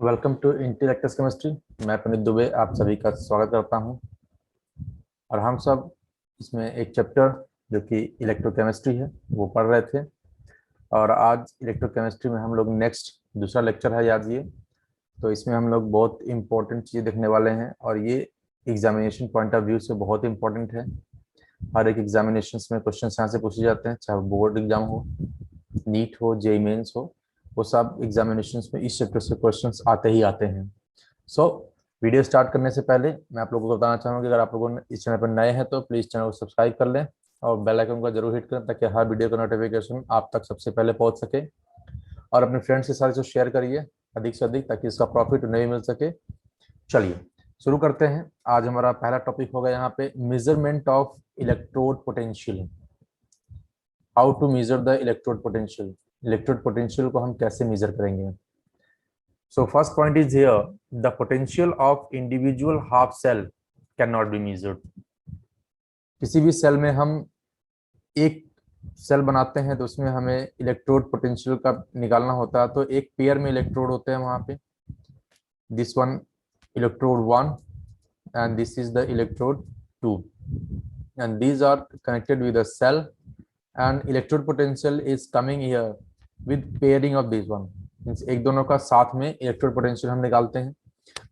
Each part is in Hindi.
Welcome to इंटेलेक्टस chemistry. मैं पुनीत दुबे आप सभी का स्वागत करता हूं। और हम सब इसमें एक चैप्टर जो कि इलेक्ट्रोकेमिस्ट्री है वो पढ़ रहे थे। और आज इलेक्ट्रोकेमिस्ट्री में हम लोग नेक्स्ट दूसरा लेक्चर है, याद ये। तो इसमें हम लोग बहुत इंपॉर्टेंट चीज़ें देखने वाले हैं और ये एग्जामिनेशन पॉइंट ऑफ व्यू से बहुत इंपॉर्टेंट है। हर एक एग्जामिनेशन में क्वेश्चन यहाँ से पूछे जाते हैं, चाहे वो बोर्ड एग्जाम हो, नीट हो, जेई मेंस हो, वो सब एग्जामिनेशंस में इस चैप्टर से क्वेश्चंस आते ही आते हैं। सो वीडियो स्टार्ट करने से पहले मैं आप लोगों को बताना चाहूँगा कि अगर आप लोगों ने इस चैनल पर नए हैं तो प्लीज़ चैनल को सब्सक्राइब कर लें और बेल आइकन को जरूर हिट करें ताकि हर वीडियो का नोटिफिकेशन आप तक सबसे पहले पहुंच सके। और अपने फ्रेंड्स के साथ इसे शेयर करिए अधिक से अधिक ताकि इसका प्रॉफिट उन्हें भी मिल सके। चलिए शुरू करते हैं। आज हमारा पहला टॉपिक होगा यहाँ पे measurement of electrode potential. How to measure the electrode potential. Electrode potential को हम कैसे मेजर करेंगे। So first point is here, the potential of individual half cell cannot be measured. किसी भी सेल में हम एक सेल बनाते हैं तो उसमें हमें इलेक्ट्रोड पोटेंशियल का निकालना होता है। तो एक पेयर में इलेक्ट्रोड होते हैं वहां पे, this one electrode 1 and this is the electrode 2 and these are connected with a cell and electrode potential is coming here with pairing of this one, means एक दोनों का साथ में इलेक्ट्रोड पोटेंशियल हम निकालते हैं।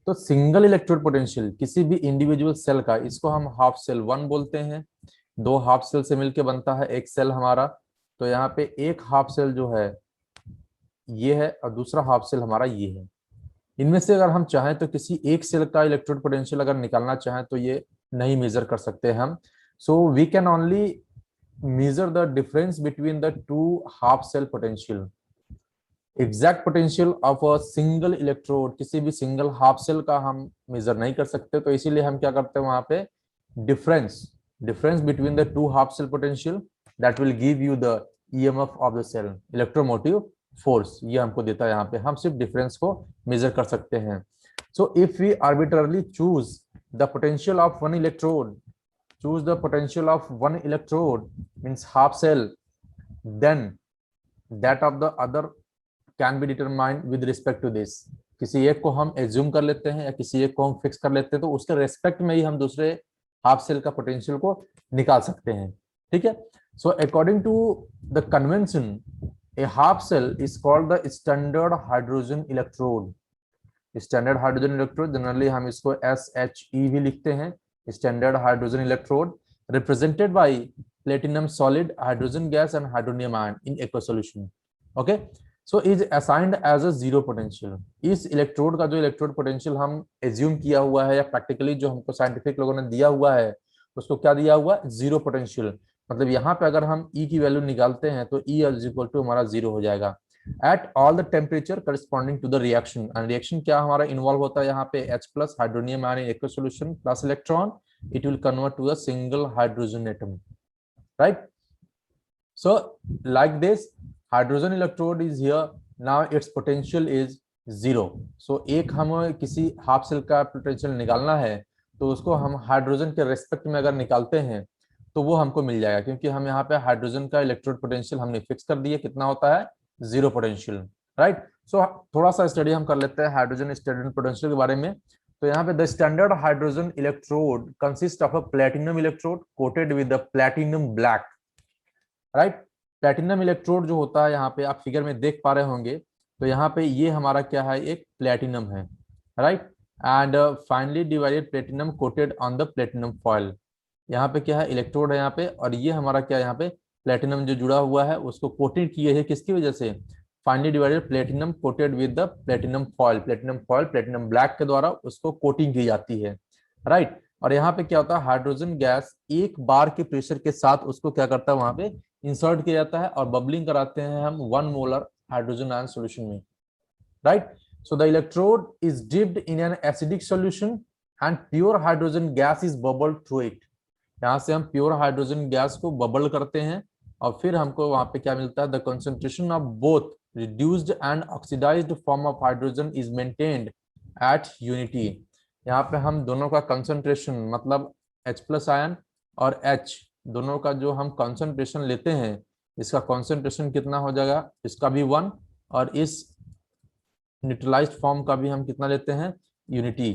तो सिंगल इलेक्ट्रोड पोटेंशियल किसी भी इंडिविजुअल सेल का, इसको हम हाफ सेल 1 बोलते हैं। दो हाफ सेल से मिलकर बनता है एक सेल हमारा। तो यहाँ पे एक हाफ सेल जो है ये है और दूसरा हाफ सेल हमारा ये है। इनमें से अगर हम चाहें तो किसी एक सेल का इलेक्ट्रोड पोटेंशियल अगर निकालना चाहें तो ये नहीं मेजर कर सकते हम। So we can only measure the difference between the two half cell potential. Exact potential of a single electrode किसी भी सिंगल हाफ सेल का हम मेजर नहीं कर सकते। तो इसीलिए हम क्या करते हैं वहां पे difference difference between the two half cell potential that will give you the EMF of the cell, electromotive force, ये हमको देता है। यहाँ पे हम सिर्फ डिफरेंस को मेजर कर सकते हैं। So if we arbitrarily choose the potential of one electrode, choose the potential of one electrode means half cell, then that of the other can be determined with respect to this। किसी एक को हम एज्यूम कर लेते हैं या किसी एक को हम फिक्स कर लेते हैं तो उसके रेस्पेक्ट में ही हम दूसरे हाफ सेल का पोटेंशियल को निकाल सकते हैं। ठीक है। So according to the convention a half cell is called the standard hydrogen electrode. Standard hydrogen electrode generally हम इसको SHE भी लिखते हैं, standard hydrogen electrode, represented by platinum solid, hydrogen gas and hydronium ion in aqua solution. Okay, so is assigned as a zero potential. इस इलेक्ट्रोड का जो इलेक्ट्रोड पोटेंशियल हम एज्यूम किया हुआ है या प्रैक्टिकली जो हमको साइंटिफिक लोगों ने दिया हुआ है उसको क्या दिया हुआ है, जीरो पोटेंशियल। मतलब यहाँ पे अगर हम E की वैल्यू निकालते हैं तो E इज इक्वल टू हमारा जीरो हो जाएगा at all the temperature corresponding to the reaction। and reaction क्या हमारा इन्वॉल्व होता है यहाँ पे H plus hydronium ion in aqueous solution plus electron, it will convert to a single hydrogen atom, right? So like this hydrogen electrode is here, now its potential is zero। so एक हम किसी हाफ सेल का पोटेंशियल निकालना है तो उसको हम हाइड्रोजन के रेस्पेक्ट में अगर निकालते हैं तो वो हमको मिल जाएगा, क्योंकि हम यहाँ पे हाइड्रोजन का इलेक्ट्रोड पोटेंशियल हमने फिक्स कर दिया कितना होता है, जीरो पोटेंशियल, राइट। सो थोड़ा सा स्टडी हम कर लेते हैं हाइड्रोजन स्टैंडर्ड पोटेंशियल के बारे में। तो यहाँ पे the standard hydrogen electrode consist of a platinum electrode coated with the platinum black, right. Platinum electrode जो होता है यहाँ पे आप फिगर में देख पा रहे होंगे, तो यहाँ पे ये हमारा क्या है, एक प्लैटिनम है, right. And finally divided platinum coated on the platinum foil. यहाँ पे क्या है, इलेक्ट्रोड है यहाँ पे, और ये हमारा क्या है, यहाँ पे प्लेटिनम जो जुड़ा हुआ है उसको कोटेड किए है किसकी वजह से, finally divided platinum coated with the platinum foil platinum black के द्वारा उसको कोटिंग की जाती है, राइट। और यहाँ पे क्या होता है, हाइड्रोजन गैस एक बार के प्रेशर के साथ उसको क्या करता है, वहां पे इंसर्ट किया जाता है और बबलिंग कराते हैं हम 1 मोलर हाइड्रोजन आयन सॉल्यूशन में, right. So the electrode is dipped in an acidic solution and pure hydrogen gas is bubbled through it. यहाँ से हम प्योर हाइड्रोजन गैस को बबल करते हैं और फिर हमको वहां पे क्या मिलता है, the concentration of both reduced and oxidised form of hydrogen is maintained at unity. यहाँ पे हम दोनों का कंसंट्रेशन मतलब H प्लस आयन और H दोनों का जो हम कंसंट्रेशन लेते हैं, इसका कंसंट्रेशन कितना हो जाएगा, इसका भी 1 और इस न्यूट्रलाइज्ड फॉर्म का भी हम कितना लेते हैं, यूनिटी,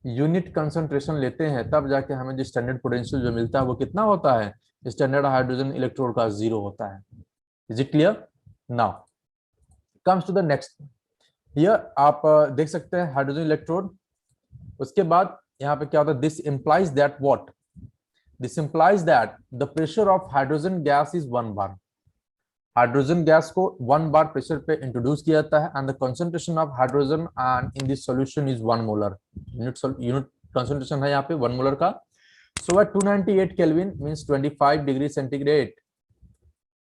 यूनिट कंसंट्रेशन लेते हैं, तब जाके हमें जो स्टैंडर्ड पोटेंशियल जो मिलता है वो कितना होता है, स्टैंडर्ड हाइड्रोजन इलेक्ट्रोड का 0 होता है। Is it clear? Now comes to the next. Here आप देख सकते हैं हाइड्रोजन इलेक्ट्रोड। उसके बाद यहाँ पे क्या होता है, this implies that what, this implies that the pressure of hydrogen gas is 1 bar. Hydrogen gas को 1 बार प्रेशर पे इंट्रोड्यूस किया जाता है and the concentration of hydrogen and in this solution is 1 molar. Unit concentration है यहाँ पे 1 मोलर का। So at 298 kelvin means 25 degree centigrade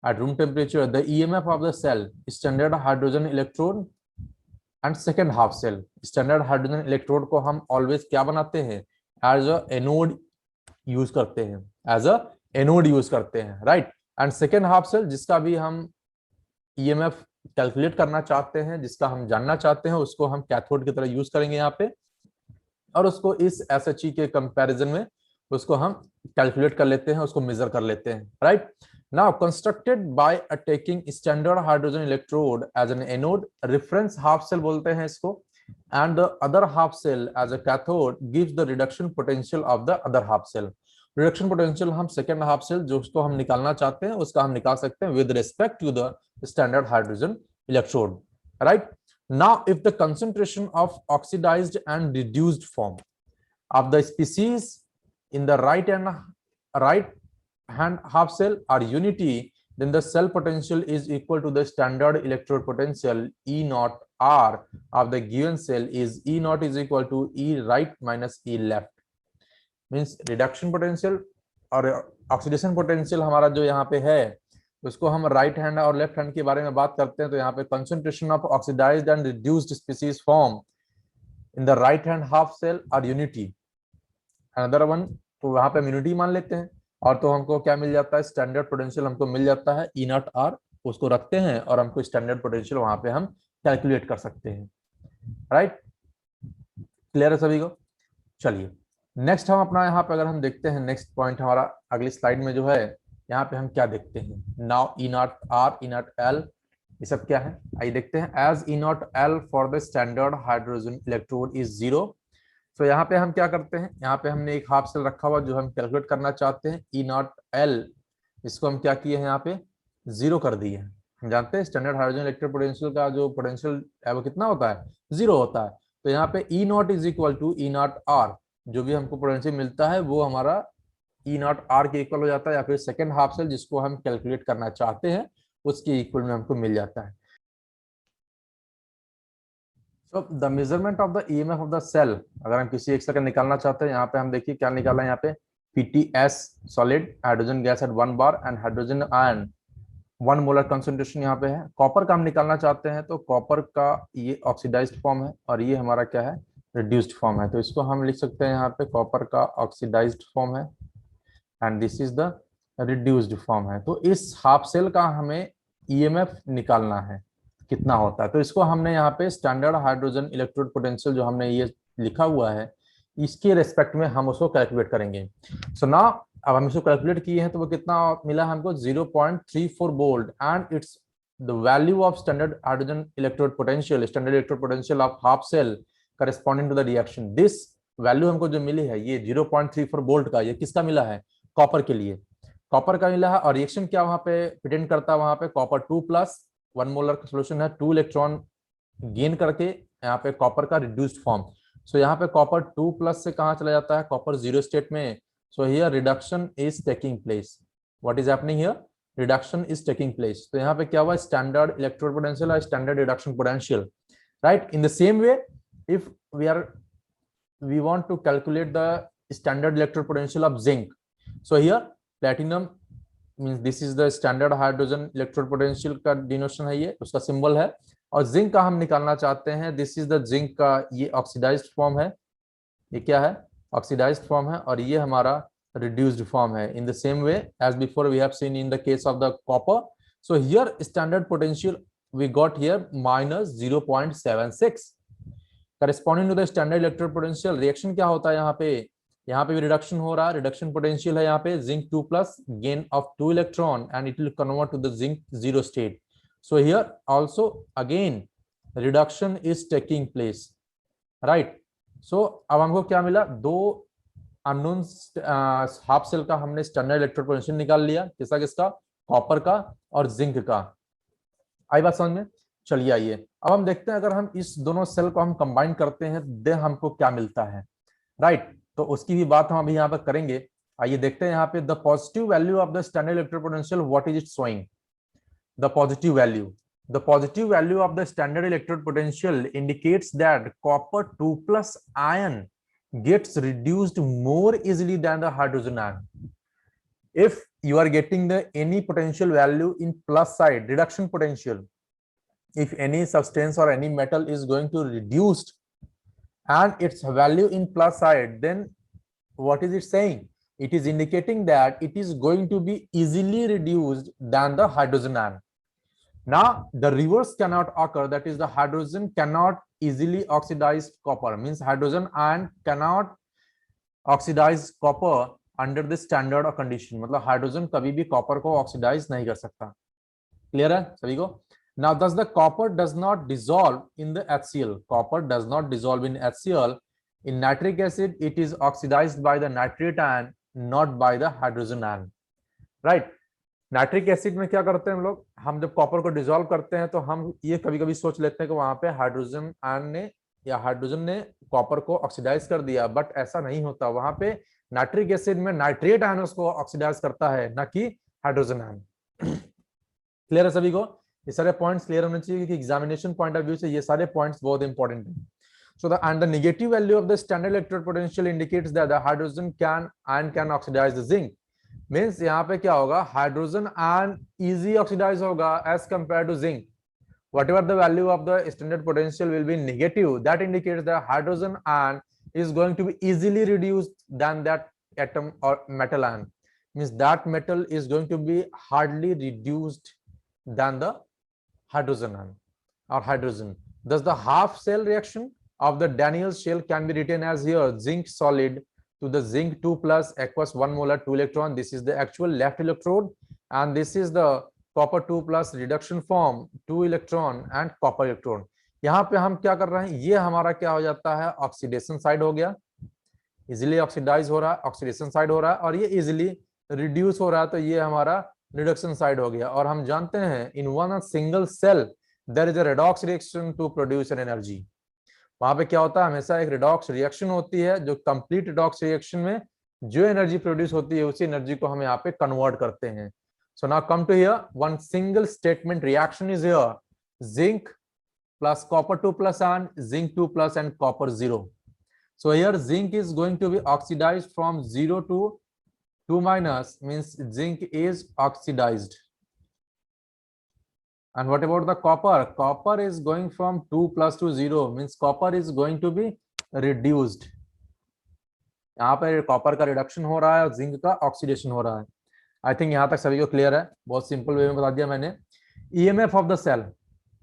at room temperature, the EMF of the cell, standard hydrogen electrode and second half cell, standard hydrogen electrode को हम always क्या बनाते हैं, as a anode use करते हैं, as a anode use करते हैं, right? And second half cell जिसका भी हम EMF कैलकुलेट करना चाहते हैं, जिसका हम जानना चाहते हैं, उसको हम कैथोड की तरह यूज करेंगे यहाँ पे, और उसको इस SHE के कंपैरिजन में उसको हम कैलकुलेट कर लेते हैं, उसको मेजर कर लेते हैं, right? Now constructed by taking standard hydrogen electrode as an anode, reference half cell बोलते हैं इसको, and the other half cell as a cathode gives the reduction potential of the other half cell. Reduction potential हम second half cell जो उसको हम निकालना चाहते हैं उसका हम निकाल सकते हैं with respect to the standard hydrogen electrode, right? Now if the concentration of oxidized and reduced form of the species in the right hand half cell are unity, then the cell potential is equal to the standard electrode potential E naught R of the given cell is E naught is equal to E right minus E left. Means reduction potential और ऑक्सीडेशन पोटेंशियल हमारा जो यहाँ पे है उसको हम राइट हैंड और लेफ्ट हैंड के बारे में बात करते हैं, तो यहाँ पे concentration of oxidised and reduced species form in the right hand half cell और यूनिटी, अनदर वन, तो वहां पे यूनिटी मान लेते हैं, और तो हमको क्या मिल जाता है, स्टैंडर्ड पोटेंशियल हमको मिल जाता है ई नॉट आर, उसको रखते हैं और हमको स्टैंडर्ड पोटेंशियल वहां पे हम कैलकुलेट कर सकते हैं, राइट? क्लियर है सभी को? चलिए नेक्स्ट हम अपना यहाँ पे अगर हम देखते हैं नेक्स्ट पॉइंट हमारा अगली स्लाइड में जो है, यहाँ पे हम क्या देखते हैं, now E naught R E naught L ये सब क्या है, आइए देखते हैं। As E naught L for the standard hydrogen electrode is 0, तो यहाँ पे हम क्या करते हैं, यहाँ पे हमने एक हाफ सेल रखा हुआ जो हम कैलकुलेट करना चाहते हैं, ई नॉट एल, इसको हम क्या किए हैं यहाँ पे 0 कर दिए हैं। हम जानते हैं स्टैंडर्ड हाइड्रोजन इलेक्ट्रोड पोटेंशियल का जो पोटेंशियल है वो कितना होता है, 0 होता है, तो यहाँ पे E naught is equal to E naught R, जो भी हमको पोटेंशियल मिलता है वो हमारा ई नॉट आर के इक्वल हो जाता है, या फिर सेकेंड हाफ सेल जिसको हम कैलकुलेट करना चाहते हैं उसके इक्वल में हमको मिल जाता है। So the measurement of the EMF of the cell, अगर हम किसी एक सेल का निकालना चाहते हैं, यहाँ पे हम देखिए क्या निकाला है, यहाँ पे PTS solid hydrogen gas at 1 bar and hydrogen ion 1 molar concentration यहाँ पे है। कॉपर का हम निकालना चाहते हैं, तो कॉपर का ये ऑक्सीडाइज्ड फॉर्म है और ये हमारा क्या है, रिड्यूस्ड फॉर्म है, तो इसको हम लिख सकते हैं यहाँ पे कॉपर का ऑक्सीडाइज्ड फॉर्म है and this is the reduced form है। तो इस हाफ सेल का हमें EMF निकालना है कितना होता है, तो इसको हमने यहाँ पे स्टैंडर्ड हाइड्रोजन इलेक्ट्रोड पोटेंशियल जो हमने ये लिखा हुआ है इसके रेस्पेक्ट में हम उसको कैलकुलेट करेंगे। सो नाउ अब हम इसको कैलकुलेट किए हैं तो वो कितना मिला हमको, 0.34 volt and it's the value of standard hydrogen electrode potential, standard electrode potential of half cell corresponding to the reaction. This value हमको जो मिली है ये 0.34 वोल्ट का, ये किसका मिला है, कॉपर के लिए, कॉपर का मिला है। और रिएक्शन क्या वहां पे प्रेजेंट करता है, वहां पे कॉपर 2 प्लस 1 मोलर का सोल्यूशन है, 2 इलेक्ट्रॉन गेन करके यहाँ पे कॉपर का रिड्यूस्ड फॉर्म। सो यहाँ पे कॉपर 2 प्लस से कहाँ चला जाता है, कॉपर 0 स्टेट में। So here reduction is taking place, what is happening here, reduction is taking place. तो यहाँ पे क्या हुआ, स्टैंडर्ड इलेक्ट्रोड पोटेंशियल और standard reduction potential, right? In the same way if we want to calculate the standard electrode potential of zinc, so here platinum means this is the standard hydrogen electrode potential का डिनोशन है, ये उसका सिंबल है, और जिंक का हम निकालना चाहते हैं, दिस इज द जिंक का ये ऑक्सीडाइज्ड फॉर्म है, ये क्या है, ऑक्सीडाइज्ड फॉर्म है, और ये हमारा रिड्यूस्ड फॉर्म है। In the same way as before we have seen in the case of the copper. So here standard potential we got here -0.76 corresponding to the standard electrode potential. Reaction क्या होता है यहाँ पे भी रिडक्शन हो रहा है, रिडक्शन पोटेंशियल है यहाँ पे zinc 2 plus gain of 2 electron and it will convert to the zinc 0 state. So here also again reduction is taking place, right. So अब हमको क्या मिला, दो अननोन हाफ सेल का हमने स्टैंडर्ड इलेक्ट्रोड पोटेंशियल निकाल लिया, किसका किसका, कॉपर का और जिंक का। आई बात समझ में? चलिए आइए अब हम देखते हैं, अगर हम इस दोनों सेल को हम कंबाइन करते हैं दे हमको क्या मिलता है, राइट। तो उसकी भी बात हम अभी यहाँ पर करेंगे। आइए देखते हैं यहाँ पे, the positive value of the standard electrode potential, what is it showing. The positive value, the positive value of the standard electrode potential indicates that copper 2 plus ion gets reduced more easily than the hydrogen ion. If you are getting the any potential value in plus side, reduction potential, if any substance or any metal is going to reduced and its value in plus side, then what is it saying? It is indicating that it is going to be easily reduced than the hydrogen ion. Now the reverse cannot occur, that is the hydrogen cannot easily oxidize copper, means hydrogen ion cannot oxidize copper under the standard or condition, मतलब हाइड्रोजन कभी भी कॉपर को ऑक्सीडाइज नहीं कर सकता। क्लियर है सभी को? Now thus the copper does not dissolve in the HCl, copper does not dissolve in HCl. In nitric acid it is oxidized by the nitrate ion, not by the hydrogen ion, right? Nitric acid में क्या करते हैं हम लोग, हम जब कॉपर को डिसॉल्व करते हैं तो हम ये कभी कभी सोच लेते हैं कि वहां पे हाइड्रोजन आयन ने या हाइड्रोजन ने कॉपर को ऑक्सीडाइज कर दिया, बट ऐसा नहीं होता। वहां पे नाइट्रिक एसिड में नाइट्रेट आयन उसको ऑक्सीडाइज करता है, ना कि हाइड्रोजन आयन। क्लियर है सभी को? ये सारे पॉइंट्स क्लियर होने चाहिए क्योंकि एग्जामिनेशन पॉइंट ऑफ व्यू से ये सारे पॉइंट्स बहुत इंपॉर्टेंट हैं। So the and the negative value of the standard electrode potential indicates that the hydrogen ion can oxidize the zinc. Means यहाँ पे क्या होगा, हाइड्रोजन आयन इजी ऑक्सीडाइज होगा as compare to zinc. whatever the value of the standard potential will be negative, that indicates that hydrogen ion is going to be easily reduced than that atom or metal ion, means that metal is going to be hardly reduced than the hydrogen ion or hydrogen. Thus the half cell reaction of the Daniell shell can be written as here, zinc solid to the zinc 2 plus aqueous 1 molar 2 electron. This is the actual left electrode and this is the copper 2 plus reduction form 2 electron and copper electron. यहाँ पे हम क्या कर रहे हैं, ये हमारा क्या हो जाता है, ऑक्सीडेशन साइड हो गया, इजिली ऑक्सीडाइज हो रहा है, ऑक्सीडेशन साइड हो रहा है, और ये इजिली रिड्यूस हो रहा है तो ये हमारा रिडक्शन साइड हो गया। और हम जानते हैं in one single cell there is a redox reaction to produce an energy. वहां पे क्या होता है, हमेशा एक रिडॉक्स रिएक्शन होती है, जो कंप्लीट रिडॉक्स रिएक्शन में जो एनर्जी प्रोड्यूस होती है उसी एनर्जी को हम यहाँ पे कन्वर्ट करते हैं। So now come to here, one single statement reaction is here, zinc plus copper 2 plus and zinc 2 plus and copper 0. So here zinc is going to be oxidized from 0 to 2 minus, means zinc is oxidized. And what about the copper? Copper is going from 2 plus to 0, means copper is going to be reduced. यहाँ पे कॉपर का रिडक्शन हो रहा है और जिंक का ऑक्सीडेशन हो रहा है। आई थिंक यहाँ तक सभी को क्लियर है, बहुत सिंपल वे में बता दिया मैंने। ईएमएफ ऑफ द सेल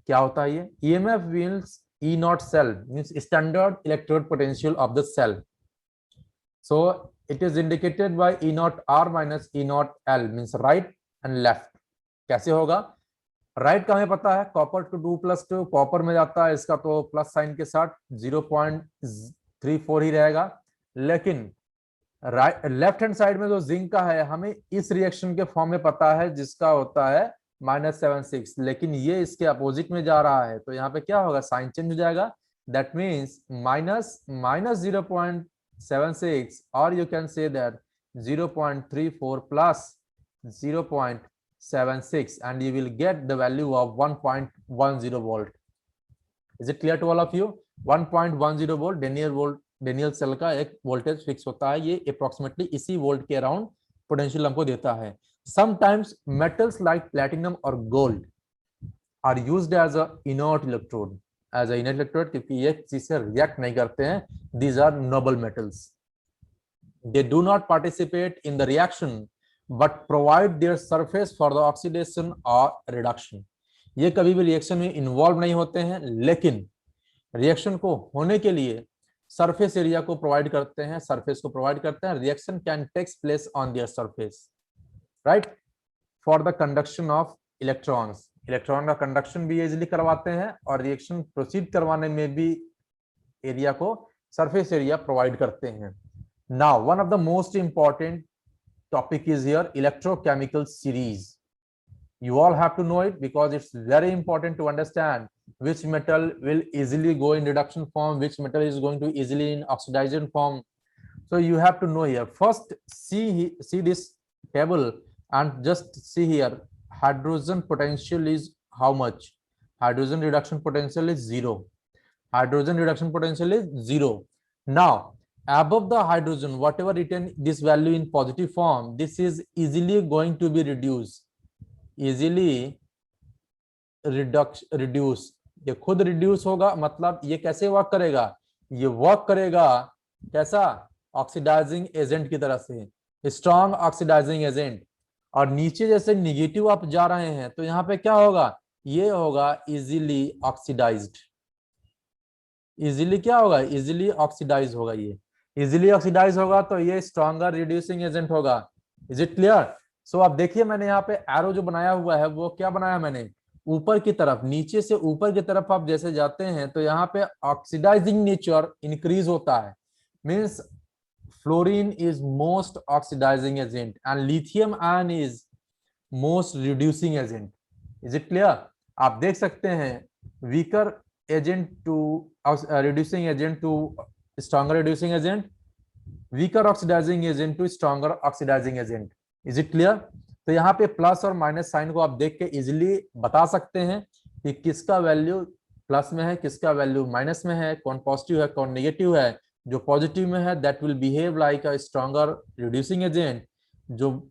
क्या होता है ये? EMF means E naught cell, means standard electrode potential of the cell. So it is indicated by E naught R minus E naught L, means right and left. कैसे होगा? राइट का हमें पता है, कॉपर टू 2 प्लस 2 कॉपर में जाता है, इसका तो प्लस साइन के साथ 0.34 ही रहेगा। लेकिन राइट लेफ्ट हैंड साइड में जो जिंक का है, हमें इस रिएक्शन के फॉर्म में पता है जिसका होता है -76, लेकिन ये इसके अपोजिट में जा रहा है तो यहाँ पे क्या होगा, साइन चेंज हो जाएगा। दैट मीन्स -0.76 और you can say that 0.34 plus 0.76 and you will get the value of 1.10 volt. Is it clear to all of you? 1.10 volt Daniell cell का एक वोल्टेज फिक्स होता है, ये अप्रोक्सीमेटली इसी वोल्ट के अराउंड पोटेंशियल हमको देता है। Sometimes metals like platinum or gold are used as a inert electrode, क्योंकि ये किसी से रिएक्ट नहीं करते हैं। These are noble metals. They do not participate in the reaction but provide their surface for the oxidation or reduction. ये कभी भी रिएक्शन में इन्वॉल्व नहीं होते हैं, लेकिन रिएक्शन को होने के लिए सरफेस एरिया को प्रोवाइड करते हैं, सरफेस को प्रोवाइड करते हैं। Reaction can takes place on their surface, right, for the conduction of electrons. Electron का कंडक्शन भी इजिली करवाते हैं और रिएक्शन प्रोसीड करवाने में भी एरिया को, सरफेस एरिया प्रोवाइड करते हैं। Now one of the most important topic is here, electrochemical series. You all have to know it because it's very important to understand which metal will easily go in reduction form, which metal is going to easily in oxidation form. So you have to know here. First, see this table and just see here. Hydrogen potential is how much? Hydrogen reduction potential is 0. Hydrogen reduction potential is 0. Now above the hydrogen, whatever written this value in positive form, this is easily going to be reduced, easily reduce, ये खुद रिड्यूस होगा। मतलब ये कैसे वर्क करेगा? ये वर्क करेगा कैसा? ऑक्सीडाइजिंग एजेंट की तरह से, स्ट्रॉन्ग ऑक्सीडाइजिंग एजेंट। और नीचे जैसे निगेटिव आप जा रहे हैं तो यहाँ पे क्या होगा? ये होगा इजीली ऑक्सीडाइज्ड। इजीली क्या होगा? इजीली ऑक्सीडाइज होगा। ये इजीली ऑक्सीडाइज होगा तो ये स्ट्रॉन्गर रिड्यूसिंग एजेंट होगा। Is it clear? सो आप देखिए मैंने यहाँ पे एरो जो बनाया हुआ है वो क्या बनाया मैंने? ऊपर की तरफ, नीचे से ऊपर की तरफ आप जैसे जाते हैं तो यहाँ पे ऑक्सीडाइजिंग नेचर इंक्रीज होता है। Means fluorine is most oxidizing agent and lithium ion is most reducing agent. Is it clear? आप देख सकते हैं weaker agent to reducing agent to stronger reducing agent, weaker oxidizing agent to stronger oxidizing agent. Is it clear? तो यहाँ पे प्लस और माइनस साइन को आप देख के इजिली बता सकते हैं कि किसका वैल्यू प्लस में है, किसका वैल्यू माइनस में है, कौन पॉजिटिव है कौन नेगेटिव है। जो पॉजिटिव में है that will behave like a stronger reducing agent, जो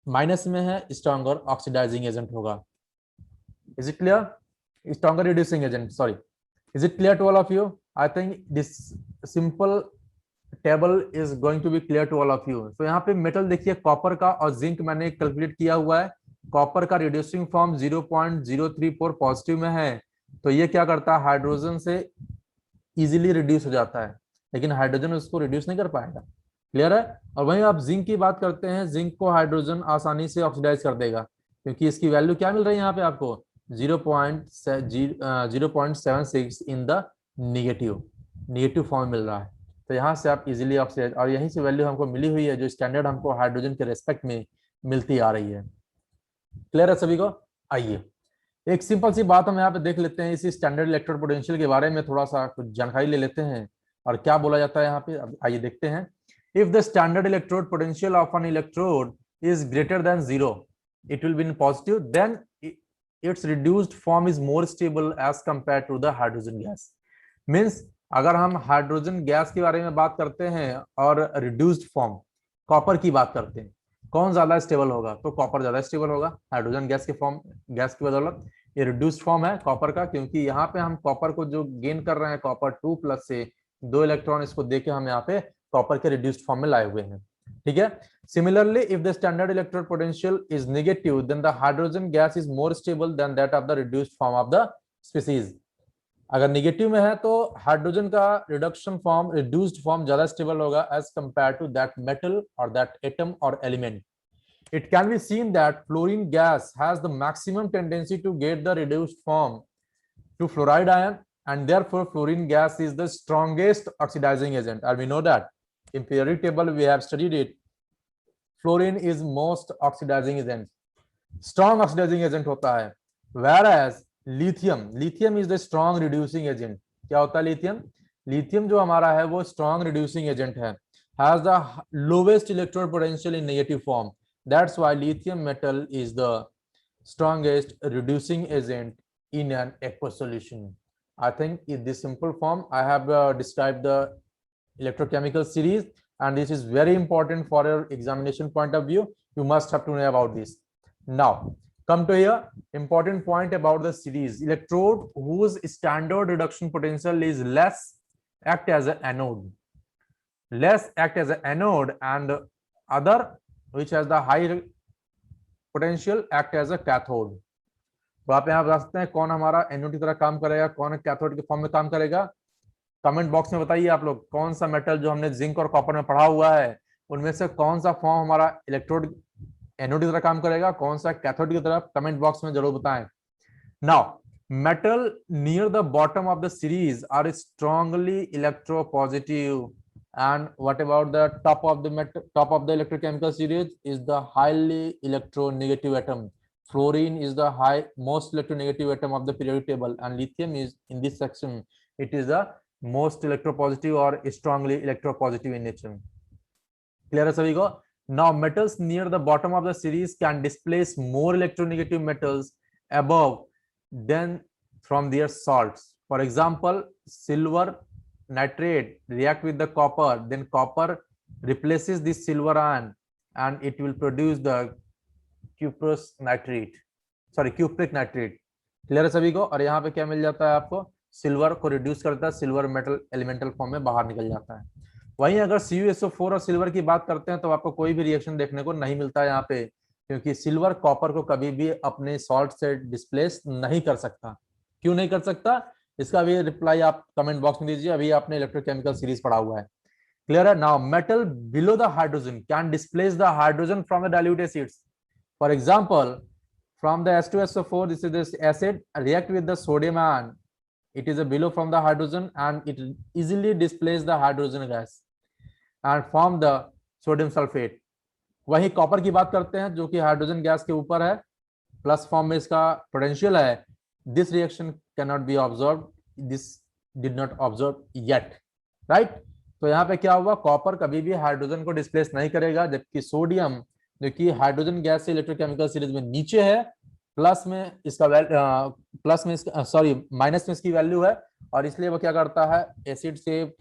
माइनस में है स्ट्रॉन्गर ऑक्सीडाइजिंग एजेंट होगा। Is it clear? Stronger reducing agent, sorry. Is it clear to all of you? I think this simple table is going to be clear to all of you. So यहाँ पे मेटल देखिए कॉपर का और जिंक मैंने कैलकुलेट किया हुआ है। कॉपर का रिड्यूसिंग फॉर्म 0.034 पॉजिटिव में है तो ये क्या करता है? हाइड्रोजन से इजीली रिड्यूस हो जाता है, लेकिन हाइड्रोजन उसको रिड्यूस नहीं कर पाएगा। क्लियर है? और वहीं आप जिंक की बात करते हैं, जिंक को हाइड्रोजन आसानी से ऑक्सीडाइज कर देगा क्योंकि इसकी वैल्यू क्या मिल रही है यहाँ पे आपको? 0.76 इन द नेगेटिव फॉर्म मिल रहा है। तो यहाँ से आप इजीली ऑक्सीडाइज, और यहीं से वैल्यू हमको मिली हुई है जो स्टैंडर्ड हमको हाइड्रोजन के रेस्पेक्ट में मिलती आ रही है। क्लियर है सभी को? आइए एक सिंपल सी बात हम यहाँ पे देख लेते हैं, इसी स्टैंडर्ड इलेक्ट्रोड पोटेंशियल के बारे में थोड़ा सा कुछ जानकारी ले लेते हैं और क्या बोला जाता है यहाँ पे। आइए देखते हैं। If the standard electrode potential of N electrode is greater than 0, it will be in positive, then its reduced form is more stable as compared to the hydrogen gas. Means अगर हम हाइड्रोजन गैस के बारे में बात करते हैं और रिड्यूस्ड फॉर्म कॉपर की बात करते हैं, कौन ज्यादा स्टेबल होगा? तो कॉपर ज्यादा स्टेबल होगा हाइड्रोजन गैस के फॉर्म, गैस की बदौलत। ये रिड्यूस्ड फॉर्म है कॉपर का, क्योंकि यहाँ पे हम कॉपर को जो गेन कर रहे हैं कॉपर 2+ से 2 इलेक्ट्रॉन, इसको देके हम यहाँ पे कॉपर के रिड्यूस्ड फॉर्म में लाए हुए हैं। ठीक है? Similarly, if the standard electrode potential is negative, then the hydrogen gas is more stable than that of the reduced form of the species. अगर नेगेटिव में है तो हाइड्रोजन का रिडक्शन फॉर्म, रिड्यूस्ड फॉर्म ज्यादा स्टेबल होगा as compared to that metal or that atom or element. It can be seen that fluorine gas has the maximum tendency to get the reduced form to fluoride ion, and therefore fluorine gas is the strongest oxidizing agent. And we know that in periodic table we have studied it. Fluorine is most oxidizing agent, strong oxidizing agent होता है, whereas lithium is the strong reducing agent. क्या होता है lithium? lithium जो हमारा है वो strong reducing agent है, has the lowest electrode potential in negative form. That's why lithium metal is the strongest reducing agent in an aqueous solution. I think in this simple form I have described the electrochemical series, and this is very important for your examination point of view. You must have to know about this. Now come to here, important point about the series. Electrode whose standard reduction potential is less act as an anode, and other which has the high potential act as a cathode. तो आप यहाँ बता सकते हैं कौन हमारा एनोड की तरह काम करेगा, कौन कैथोड के फॉर्म में काम करेगा। कमेंट बॉक्स में बताइए आप लोग कौन सा मेटल जो हमने जिंक और कॉपर में पढ़ा हुआ है उनमें से कौन सा फॉर्म हमारा इलेक्ट्रोड एनोड की तरह काम करेगा, कौन सा कैथोड की तरफ। कमेंट बॉक्स में जरूर बताएं। Now metal near the bottom of the series are strongly electropositive, and what about the top of the electrochemical series is the highly electronegative atom. Fluorine is the most electronegative atom of the periodic table, and lithium is in this section. It is the most electropositive or strongly electropositive in nature. Clear है सभी को? Now metals near the bottom of the series can displace more electronegative metals above than from their salts. For example, silver nitrate react with the copper, then copper replaces this silver ion and it will produce the cuprous nitrate, cupric nitrate. Clear है सभी को? और यहाँ पे क्या मिल जाता है आपको? सिल्वर को रिड्यूस करता है, सिल्वर मेटल एलिमेंटल फॉर्म में बाहर निकल जाता है। वहीं अगर CuSO4 और सिल्वर की बात करते हैं तो आपको कोई भी रिएक्शन देखने को नहीं मिलता है यहाँ पे, क्योंकि सिल्वर कॉपर को कभी भी अपने सॉल्ट से डिस्प्लेस नहीं कर सकता। क्यों नहीं कर सकता? इसका भी रिप्लाई आप कमेंट बॉक्स में दीजिए, अभी आपने इलेक्ट्रोकेमिकल सीरीज पढ़ा हुआ है। क्लियर है? Now metal below the hydrogen can displace the hydrogen from the dilute acids. For example, from the H2SO4, this is this acid react with the sodium ion, it is a below from the hydrogen and it easily displays the hydrogen gas and form the sodium sulfate. वही कॉपर की बात करते हैं जो कि हाइड्रोजन गैस के ऊपर है, प्लस फॉर्म में इसका पोटेंशियल है। This reaction can not be observe, this did not observe yet, right. तो यहाँ पे क्या हुआ? कॉपर कभी भी हाइड्रोजन को डिस्प्लेस नहीं करेगा, जबकि सोडियम जो कि हाइड्रोजन गैस से इलेक्ट्रोकेमिकल सीरीज में नीचे है, प्लस में इसका माइनस में इसकी वैल्यू है, और इसलिए वो क्या करता है? एसिड से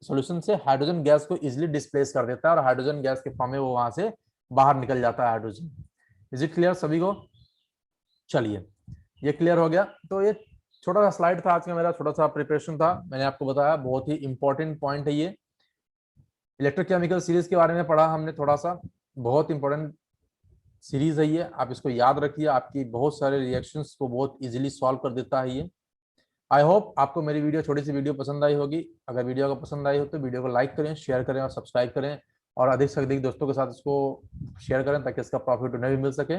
सॉल्यूशन से हाइड्रोजन गैस को इजीली डिस्प्लेस कर देता है और हाइड्रोजन गैस के फॉर्म में वो वहां से बाहर निकल जाता है हाइड्रोजन। इज इट क्लियर सभी को? चलिए, ये क्लियर हो गया। तो ये छोटा सा स्लाइड था आज का, मेरा छोटा सा प्रिपरेशन था, मैंने आपको बताया, बहुत ही इंपॉर्टेंट पॉइंट है ये। इलेक्ट्रोकेमिकल सीरीज के बारे में पढ़ा हमने थोड़ा सा, बहुत इंपॉर्टेंट सीरीज है ये, आप इसको याद रखिए, आपकी बहुत सारे रिएक्शंस को बहुत इजीली सॉल्व कर देता है ये। आई होप आपको मेरी वीडियो, छोटी सी वीडियो पसंद आई होगी। अगर वीडियो को पसंद आई हो तो वीडियो को लाइक करें, शेयर करें और सब्सक्राइब करें, और अधिक से अधिक दोस्तों के साथ इसको शेयर करें ताकि इसका प्रॉफिट उन्हें भी मिल सके।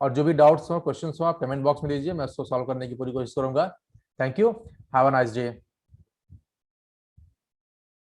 और जो भी डाउट्स हो, क्वेश्चंस हो, आप कमेंट बॉक्स में दीजिए, मैं उसको सॉल्व करने की पूरी कोशिश करूंगा। Thank you, have a nice day.